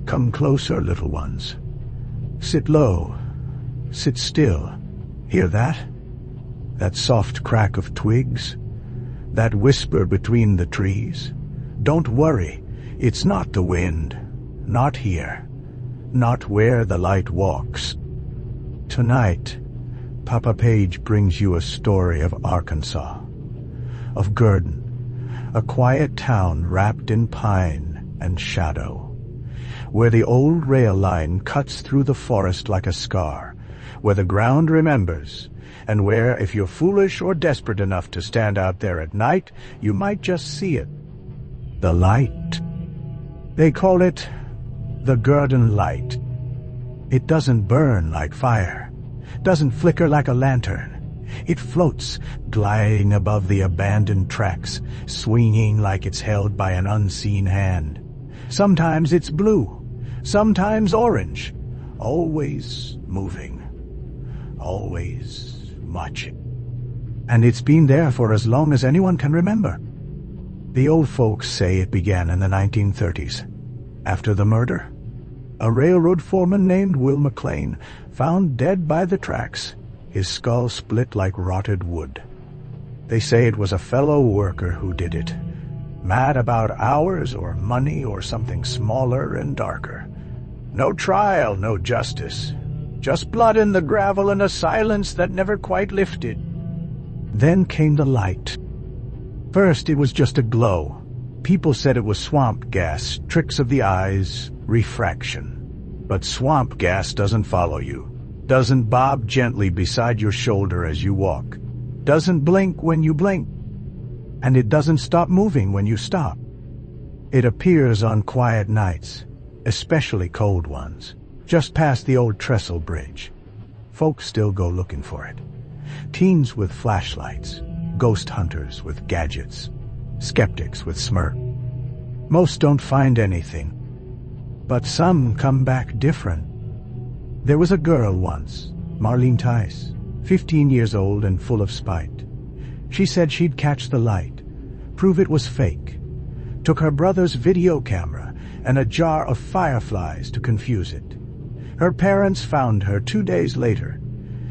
Come closer, little ones. Sit low. Sit still. Hear that? That soft crack of twigs? That whisper between the trees? Don't worry. It's not the wind. Not here. Not where the light walks. Tonight, Papapage brings you a story of Arkansas, of Gurdon, a quiet town wrapped in pine and shadow, where the old rail line cuts through the forest like a scar, where the ground remembers, and where, if you're foolish or desperate enough to stand out there at night, you might just see it. The light. They call it the Gurdon light. It doesn't burn like fire, doesn't flicker like a lantern. It floats, gliding above the abandoned tracks, swinging like it's held by an unseen hand. Sometimes it's blue, sometimes orange, always moving, always marching. And it's been there for as long as anyone can remember. The old folks say it began in the 1930s. After the murder, a railroad foreman named Will McLean found dead by the tracks, his skull split like rotted wood. They say it was a fellow worker who did it, mad about hours or money or something smaller and darker. No trial, no justice, just blood in the gravel and a silence that never quite lifted. Then came the light. First it was just a glow. People said it was swamp gas, tricks of the eyes, refraction. But swamp gas doesn't follow you, doesn't bob gently beside your shoulder as you walk, doesn't blink when you blink, and it doesn't stop moving when you stop. It appears on quiet nights, especially cold ones, just past the old trestle bridge. Folks still go looking for it. Teens with flashlights, ghost hunters with gadgets, skeptics with smirk. Most don't find anything, but some come back different. There was a girl once, Marlene Tice, 15 years old and full of spite. She said she'd catch the light, prove it was fake, took her brother's video camera and a jar of fireflies to confuse it. Her parents found her 2 days later,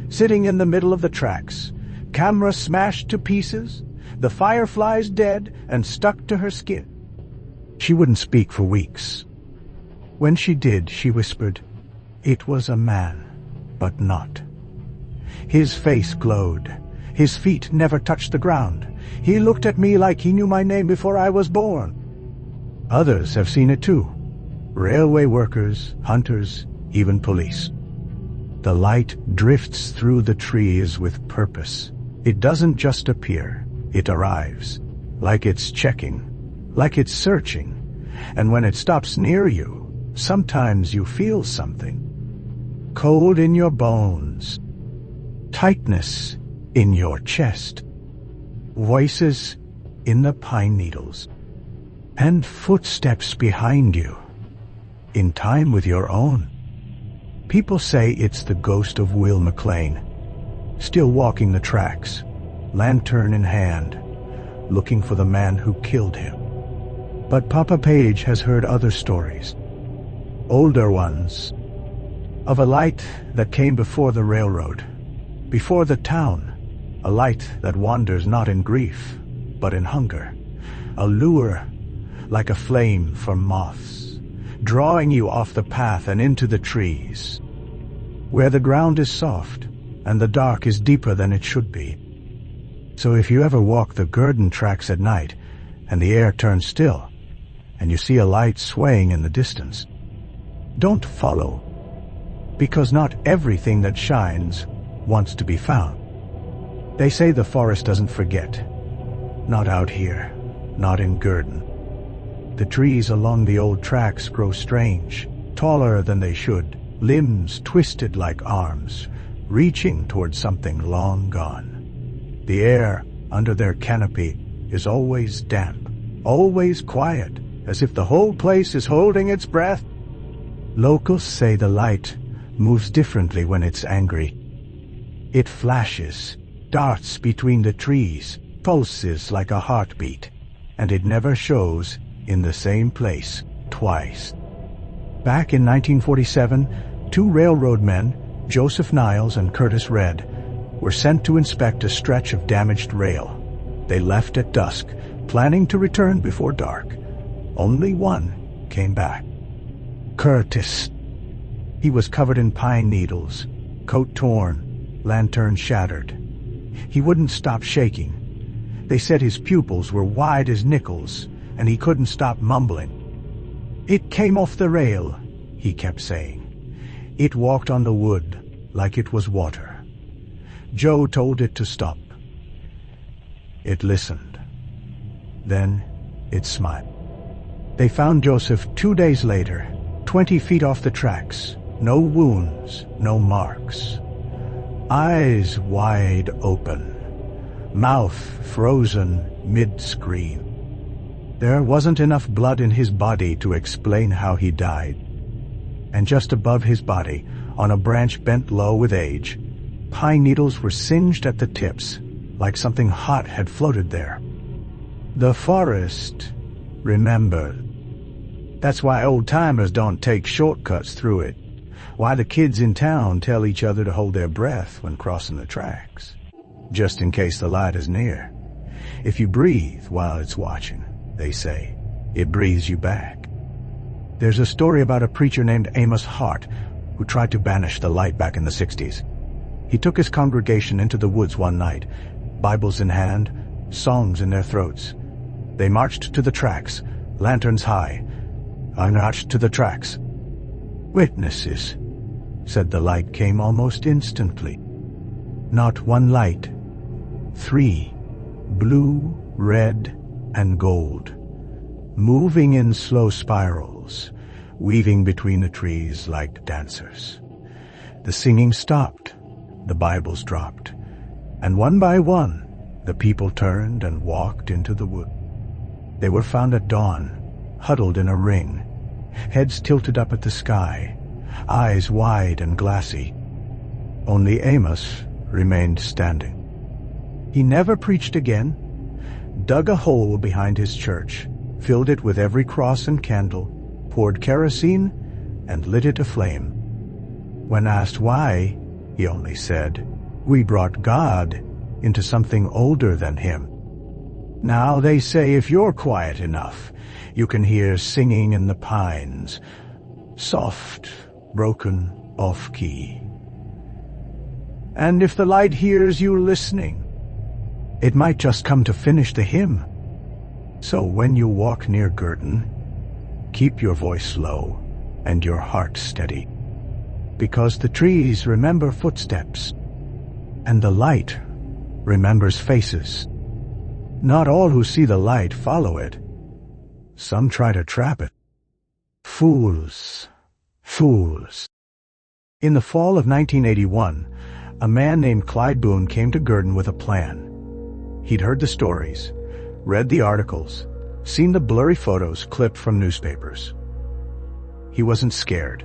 sitting in the middle of the tracks, camera smashed to pieces, the fireflies dead and stuck to her skin. She wouldn't speak for weeks. When she did, she whispered, "It was a man, but not." His face glowed. His feet never touched the ground. He looked at me like he knew my name before I was born. Others have seen it too. Railway workers, hunters, even police. The light drifts through the trees with purpose. It doesn't just appear. It arrives, like it's checking, like it's searching. And when it stops near you, sometimes you feel something. Cold in your bones. Tightness in your chest. Voices in the pine needles. And footsteps behind you, in time with your own. People say it's the ghost of Will McLean, still walking the tracks, lantern in hand, looking for the man who killed him. But Papapage has heard other stories, older ones, of a light that came before the railroad, before the town, a light that wanders not in grief, but in hunger, a lure like a flame for moths, drawing you off the path and into the trees, where the ground is soft and the dark is deeper than it should be. So if you ever walk the Gurdon tracks at night and the air turns still and you see a light swaying in the distance, don't follow, because not everything that shines wants to be found. They say the forest doesn't forget. Not out here, not in Gurdon. The trees along the old tracks grow strange, taller than they should, limbs twisted like arms, reaching towards something long gone. The air under their canopy is always damp, always quiet, as if the whole place is holding its breath. Locals say the light moves differently when it's angry. It flashes, darts between the trees, pulses like a heartbeat, and it never shows in the same place twice. Back in 1947, two railroad men, Joseph Niles and Curtis Redd, were sent to inspect a stretch of damaged rail. They left at dusk, planning to return before dark. Only one came back. Curtis. He was covered in pine needles, coat torn, lantern shattered. He wouldn't stop shaking. They said his pupils were wide as nickels, and he couldn't stop mumbling. "It came off the rail," he kept saying. "It walked on the wood like it was water." Joe told it to stop. It listened. Then it smiled. They found Joseph 2 days later, 20 feet off the tracks. No wounds, no marks. Eyes wide open. Mouth frozen mid-scream. There wasn't enough blood in his body to explain how he died. And just above his body, on a branch bent low with age, pine needles were singed at the tips, like something hot had floated there. The forest remembered. That's why old-timers don't take shortcuts through it. Why the kids in town tell each other to hold their breath when crossing the tracks. Just in case the light is near. If you breathe while it's watching, they say, it breathes you back. There's a story about a preacher named Amos Hart who tried to banish the light back in the 60s. He took his congregation into the woods one night, Bibles in hand, songs in their throats. They marched to the tracks, lanterns high. I marched to the tracks. "Witnesses," said the light came almost instantly. Not one light. 3, blue, red, and gold, moving in slow spirals, weaving between the trees like dancers. The singing stopped, the Bibles dropped, and one by one, the people turned and walked into the wood. They were found at dawn, huddled in a ring, heads tilted up at the sky, eyes wide and glassy. Only Amos remained standing. He never preached again, dug a hole behind his church, filled it with every cross and candle, poured kerosene, and lit it aflame. When asked why, he only said, "We brought God into something older than him." Now they say if you're quiet enough, you can hear singing in the pines, soft, broken, off-key. And if the light hears you listening, it might just come to finish the hymn. So when you walk near Gurdon, keep your voice low and your heart steady, because the trees remember footsteps, and the light remembers faces. Not all who see the light follow it. Some try to trap it. Fools, fools. In the fall of 1981, a man named Clyde Boone came to Gurdon with a plan. He'd heard the stories, read the articles, seen the blurry photos clipped from newspapers. He wasn't scared.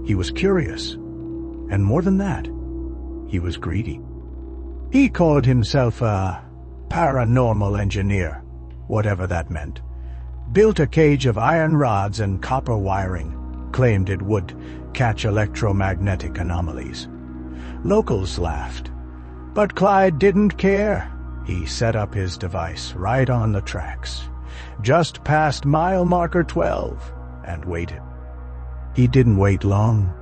He was curious. And more than that, he was greedy. He called himself a paranormal engineer, whatever that meant. Built a cage of iron rods and copper wiring, claimed it would catch electromagnetic anomalies. Locals laughed, but Clyde didn't care. He set up his device right on the tracks, just past mile marker 12, and waited. He didn't wait long.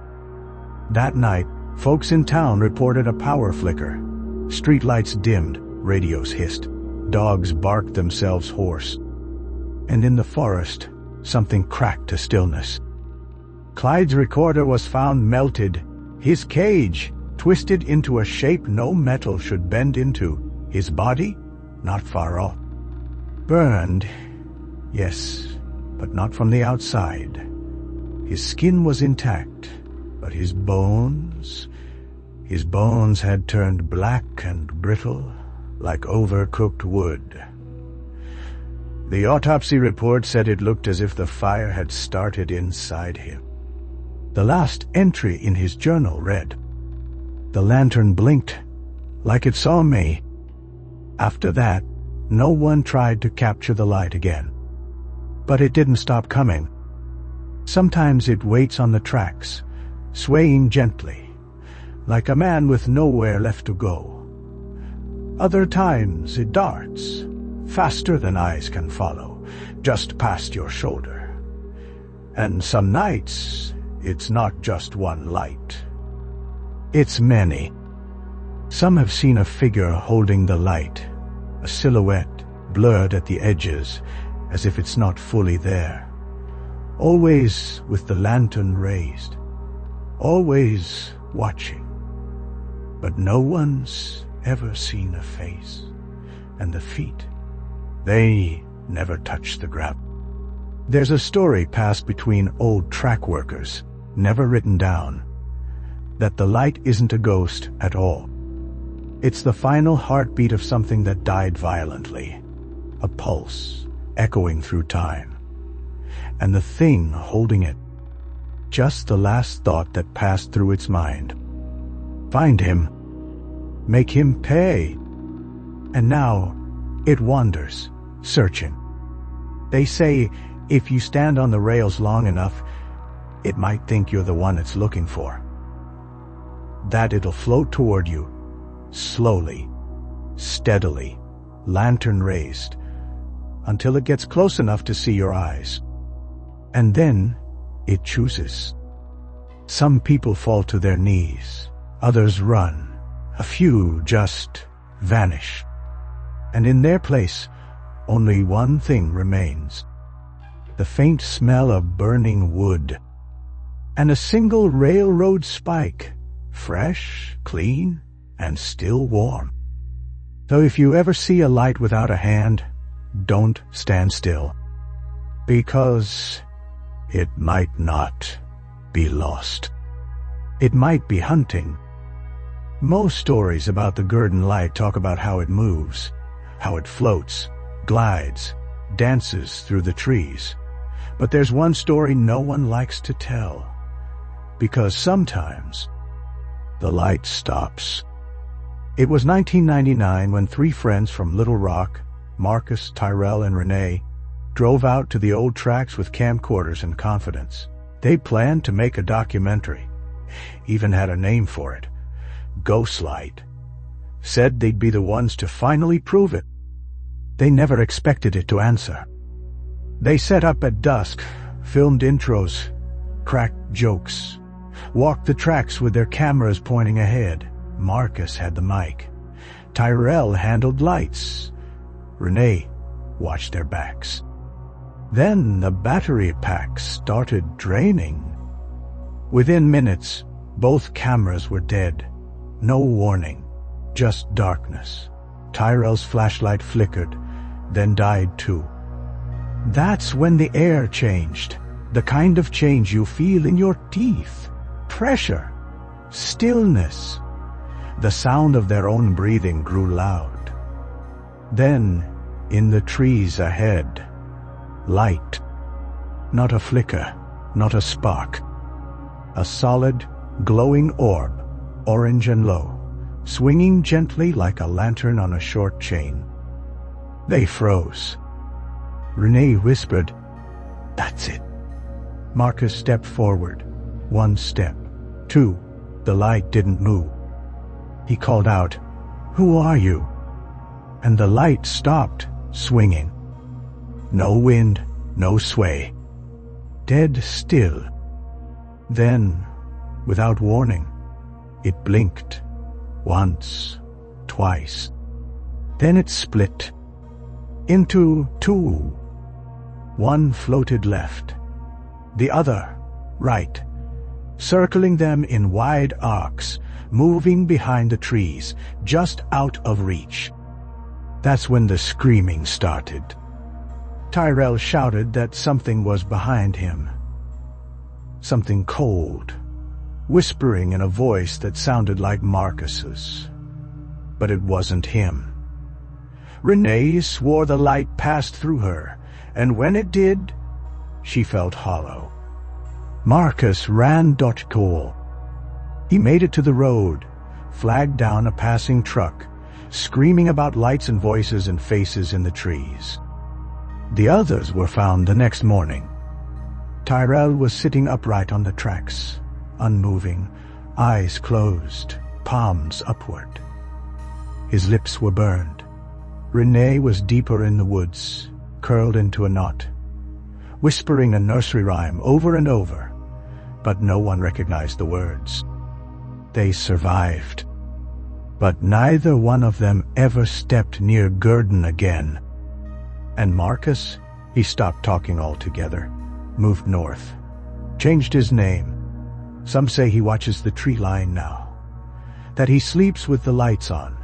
That night, folks in town reported a power flicker. Streetlights dimmed, radios hissed, dogs barked themselves hoarse. And in the forest, something cracked to stillness. Clyde's recorder was found melted, his cage twisted into a shape no metal should bend into, his body not far off. Burned, yes, but not from the outside. His skin was intact, but his bones had turned black and brittle, like overcooked wood. The autopsy report said it looked as if the fire had started inside him. The last entry in his journal read, "The lantern blinked, like it saw me." After that, no one tried to capture the light again. But it didn't stop coming. Sometimes it waits on the tracks, swaying gently, like a man with nowhere left to go. Other times it darts, faster than eyes can follow, just past your shoulder. And some nights, it's not just one light. It's many. Some have seen a figure holding the light, a silhouette blurred at the edges, as if it's not fully there. Always with the lantern raised, always watching. But no one's ever seen a face, and the feet, they never touch the ground. There's a story passed between old track workers, never written down, that the light isn't a ghost at all. It's the final heartbeat of something that died violently, a pulse echoing through time, and the thing holding it, just the last thought that passed through its mind. Find him, make him pay. And now it wanders, searching. They say if you stand on the rails long enough, it might think you're the one it's looking for. That it'll float toward you, slowly, steadily, lantern raised, until it gets close enough to see your eyes. And then it chooses. Some people fall to their knees, others run, a few just vanish. And in their place, only one thing remains: the faint smell of burning wood, and a single railroad spike, fresh, clean, and still warm. So if you ever see a light without a hand, don't stand still, because it might not be lost. It might be hunting. Most stories about the Gurdon light talk about how it moves, how it floats, glides, dances through the trees. But there's one story no one likes to tell, because sometimes the light stops. It was 1999 when three friends from Little Rock, Marcus, Tyrell, and Renee, drove out to the old tracks with camcorders and confidence. They planned to make a documentary, even had a name for it, Ghostlight. Said they'd be the ones to finally prove it. They never expected it to answer. They set up at dusk, filmed intros, cracked jokes, walked the tracks with their cameras pointing ahead. Marcus had the mic. Tyrell handled lights. Renee watched their backs. Then the battery pack started draining. Within minutes, both cameras were dead. No warning, just darkness. Tyrell's flashlight flickered, then died too. That's when the air changed, the kind of change you feel in your teeth. Pressure, stillness. The sound of their own breathing grew loud. Then, in the trees ahead, light. Not a flicker, not a spark. A solid, glowing orb, orange and low, swinging gently like a lantern on a short chain. They froze. Renee whispered, "That's it." Marcus stepped forward. One step. Two. The light didn't move. He called out, "Who are you?" And the light stopped, swinging. No wind, no sway. Dead still. Then, without warning, it blinked. Once, twice. Then it split. Into two. One floated left. The other, right. Circling them in wide arcs, moving behind the trees, just out of reach. That's when the screaming started. Tyrell shouted that something was behind him. Something cold, whispering in a voice that sounded like Marcus's. But it wasn't him. Renee swore the light passed through her, and when it did, she felt hollow. Marcus ran .call. He made it to the road, flagged down a passing truck, screaming about lights and voices and faces in the trees. The others were found the next morning. Tyrell was sitting upright on the tracks, unmoving, eyes closed, palms upward. His lips were burned. Renee was deeper in the woods, curled into a knot, whispering a nursery rhyme over and over, but no one recognized the words. They survived, but neither one of them ever stepped near Gurdon again. And Marcus, he stopped talking altogether, moved north, changed his name. Some say he watches the tree line now, that he sleeps with the lights on,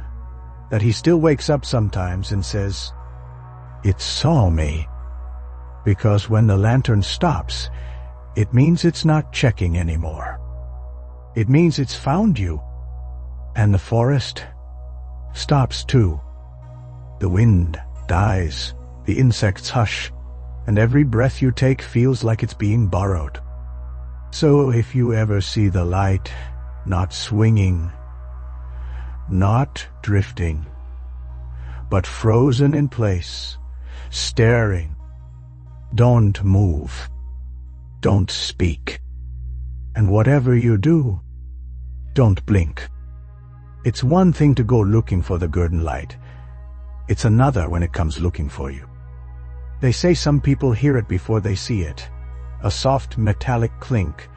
that he still wakes up sometimes and says, "It saw me." Because when the lantern stops, it means it's not checking anymore. It means it's found you. And the forest stops too. The wind dies, the insects hush, and every breath you take feels like it's being borrowed. So if you ever see the light not swinging, not drifting, but frozen in place, staring, don't move, don't speak, and whatever you do, don't blink. It's one thing to go looking for the Gurdon light. It's another when it comes looking for you. They say some people hear it before they see it, a soft metallic clink,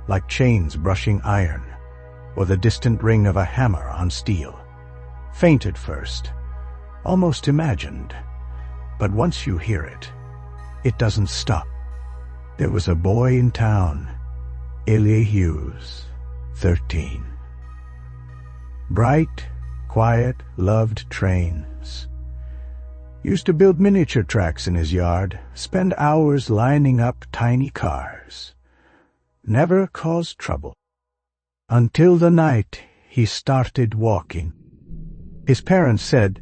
like chains brushing iron, or the distant ring of a hammer on steel. Faint at first, almost imagined, but once you hear it, it doesn't stop. There was a boy in town, Ilya Hughes, 13. Bright, quiet, loved trains. Used to build miniature tracks in his yard, spend hours lining up tiny cars. Never caused trouble. Until the night he started walking. His parents said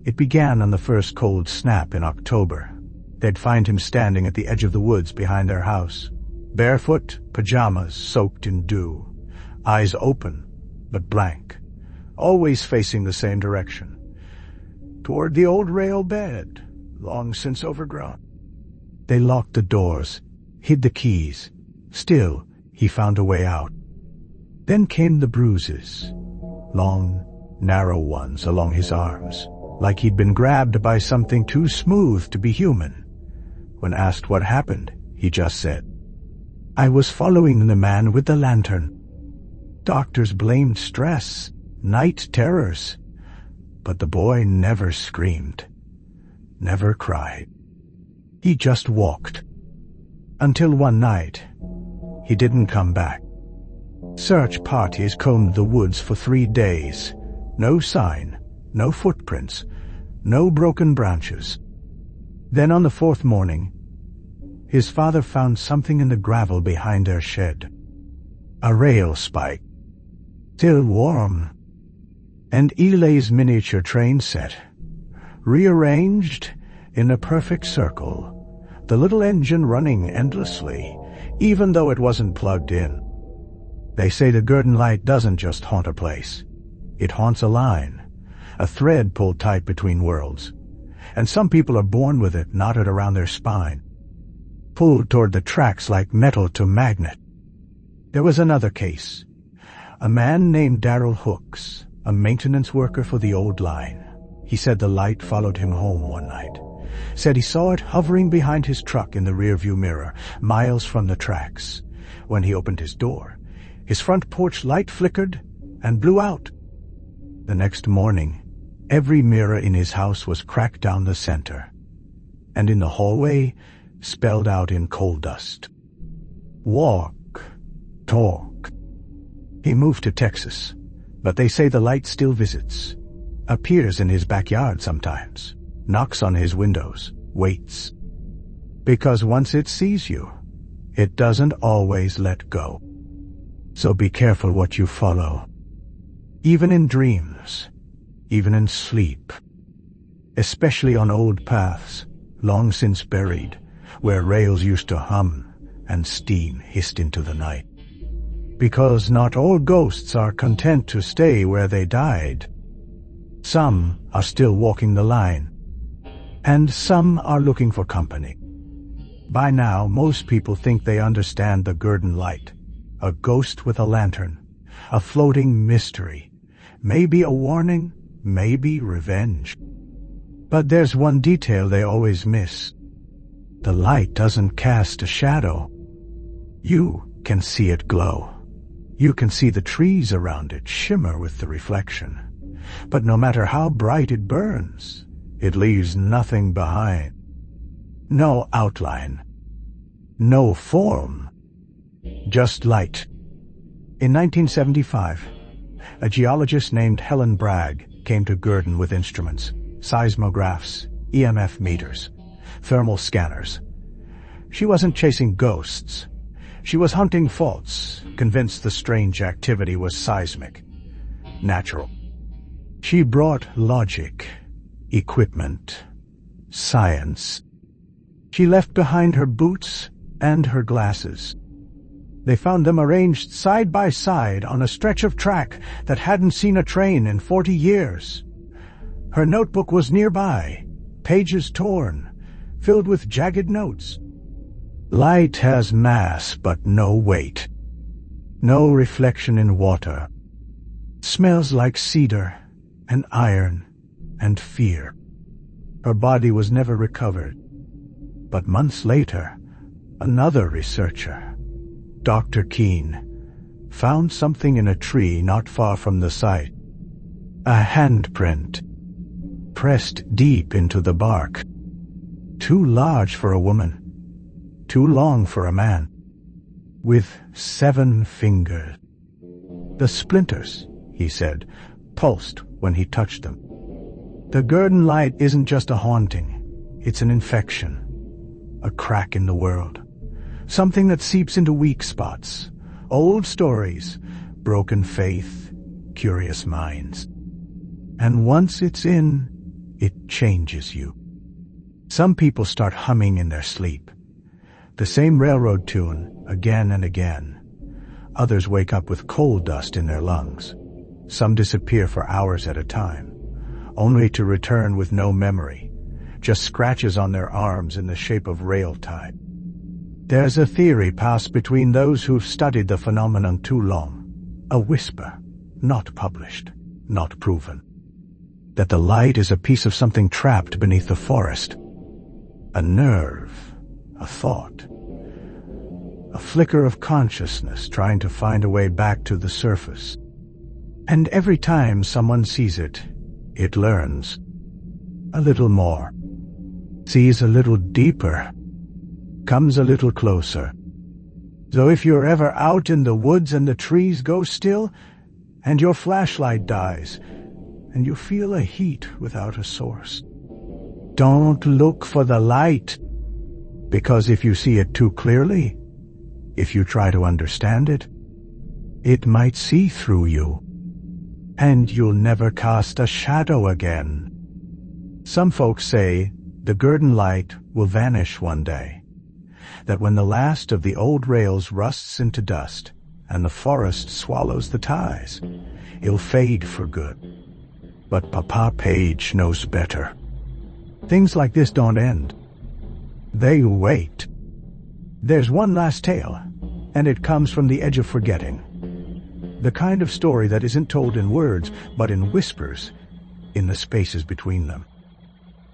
it began on the first cold snap in October. They'd find him standing at the edge of the woods behind their house, barefoot, pajamas soaked in dew, eyes open but blank, always facing the same direction, toward the old rail bed, long since overgrown. They locked the doors, hid the keys. Still, he found a way out. Then came the bruises, long, narrow ones along his arms, like he'd been grabbed by something too smooth to be human. When asked what happened, he just said, "I was following the man with the lantern." Doctors blamed stress, night terrors, but the boy never screamed, never cried. He just walked. Until one night, he didn't come back. Search parties combed the woods for 3 days. No sign, no footprints, no broken branches. Then on the 4th morning, his father found something in the gravel behind their shed. A rail spike, still warm, and Eli's miniature train set, rearranged in a perfect circle, the little engine running endlessly, even though it wasn't plugged in. They say the Gurdon light doesn't just haunt a place. It haunts a line, a thread pulled tight between worlds, and some people are born with it knotted around their spine, pulled toward the tracks like metal to magnet. There was another case. A man named Darrell Hooks, a maintenance worker for the old line. He said the light followed him home one night. Said he saw it hovering behind his truck in the rearview mirror, miles from the tracks. When he opened his door, his front porch light flickered and blew out. The next morning, every mirror in his house was cracked down the center, and in the hallway, spelled out in coal dust, "Walk, talk." He moved to Texas, but they say the light still visits, appears in his backyard sometimes, knocks on his windows, waits. Because once it sees you, it doesn't always let go. So be careful what you follow. Even in dreams, even in sleep, especially on old paths, long since buried, where rails used to hum and steam hissed into the night. Because not all ghosts are content to stay where they died. Some are still walking the line, and some are looking for company. By now, most people think they understand the Gurdon light. A ghost with a lantern. A floating mystery. Maybe a warning, maybe revenge. But there's one detail they always miss. The light doesn't cast a shadow. You can see it glow. You can see the trees around it shimmer with the reflection. But no matter how bright it burns, it leaves nothing behind. No outline. No form. Just light. In 1975, a geologist named Helen Bragg came to Gurdon with instruments, seismographs, EMF meters, thermal scanners. She wasn't chasing ghosts. She was hunting faults, convinced the strange activity was seismic, natural. She brought logic, equipment, science. She left behind her boots and her glasses. They found them arranged side by side on a stretch of track that hadn't seen a train in 40 years. Her notebook was nearby, pages torn, filled with jagged notes. Light has mass but no weight. No reflection in water. Smells like cedar and iron and fear. Her body was never recovered. But months later, another researcher, Dr. Keene, found something in a tree not far from the site. A handprint, pressed deep into the bark. Too large for a woman, too long for a man, with 7 fingers. The splinters, he said, pulsed when he touched them. The Gurdon light isn't just a haunting, it's an infection, a crack in the world, something that seeps into weak spots, old stories, broken faith, curious minds. And once it's in, it changes you. Some people start humming in their sleep, the same railroad tune again and again. Others wake up with coal dust in their lungs. Some disappear for hours at a time, only to return with no memory, just scratches on their arms in the shape of rail tie. There's a theory passed between those who've studied the phenomenon too long, a whisper, not published, not proven, that the light is a piece of something trapped beneath the forest. A nerve, a thought, a flicker of consciousness trying to find a way back to the surface. And every time someone sees it, it learns a little more, sees a little deeper, comes a little closer. So if you're ever out in the woods and the trees go still, and your flashlight dies, and you feel a heat without a source, don't look for the light, because if you see it too clearly, if you try to understand it, it might see through you, and you'll never cast a shadow again. Some folks say the Gurdon light will vanish one day, that when the last of the old rails rusts into dust and the forest swallows the ties, it'll fade for good. But Papapage knows better. Things like this don't end. They wait. There's one last tale, and it comes from the edge of forgetting. The kind of story that isn't told in words, but in whispers, in the spaces between them.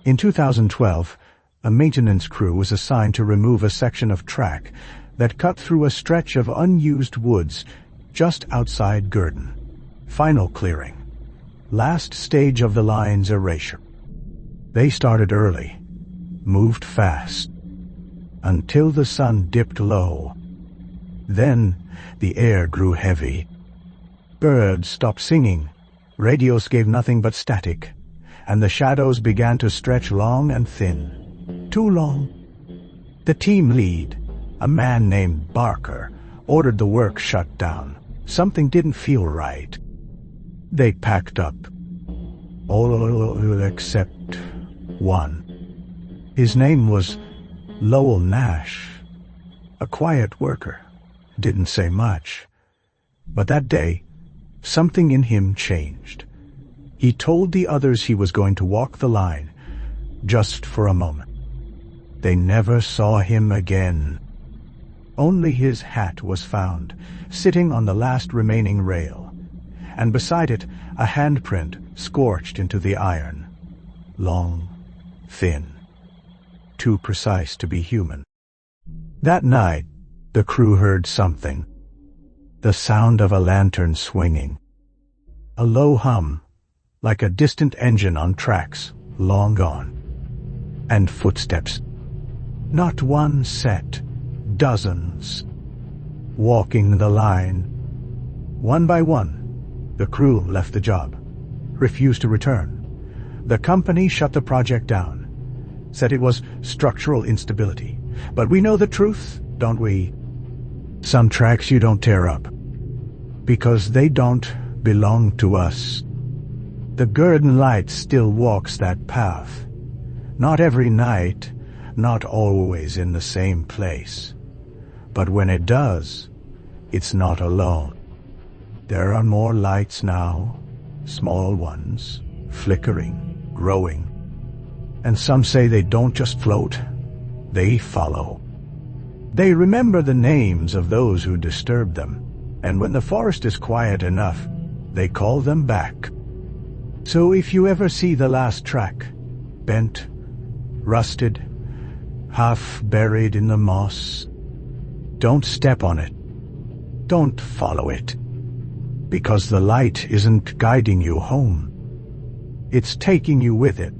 In 2012, a maintenance crew was assigned to remove a section of track that cut through a stretch of unused woods just outside Gurdon. Final clearing. Last stage of the line's erasure. They started early, moved fast, until the sun dipped low. Then the air grew heavy. Birds stopped singing, radios gave nothing but static, and the shadows began to stretch long and thin. Too long. The team lead, a man named Barker, ordered the work shut down. Something didn't feel right. They packed up. All except one. His name was Lowell Nash, a quiet worker, didn't say much. But that day, something in him changed. He told the others he was going to walk the line, just for a moment. They never saw him again. Only his hat was found, sitting on the last remaining rail, and beside it a handprint scorched into the iron. Long, thin, too precise to be human. That night, the crew heard something. The sound of a lantern swinging. A low hum, like a distant engine on tracks, long gone. And footsteps. Not one set, dozens. Walking the line. One by one, the crew left the job, refused to return. The company shut the project down, said it was structural instability. But we know the truth, don't we? Some tracks you don't tear up, because they don't belong to us. The Gurdon light still walks that path. Not every night, not always in the same place. But when it does, it's not alone. There are more lights now, small ones, flickering, growing. And some say they don't just float, they follow. They remember the names of those who disturbed them, and when the forest is quiet enough, they call them back. So if you ever see the last track, bent, rusted, half buried in the moss, don't step on it. Don't follow it. Because the light isn't guiding you home. It's taking you with it.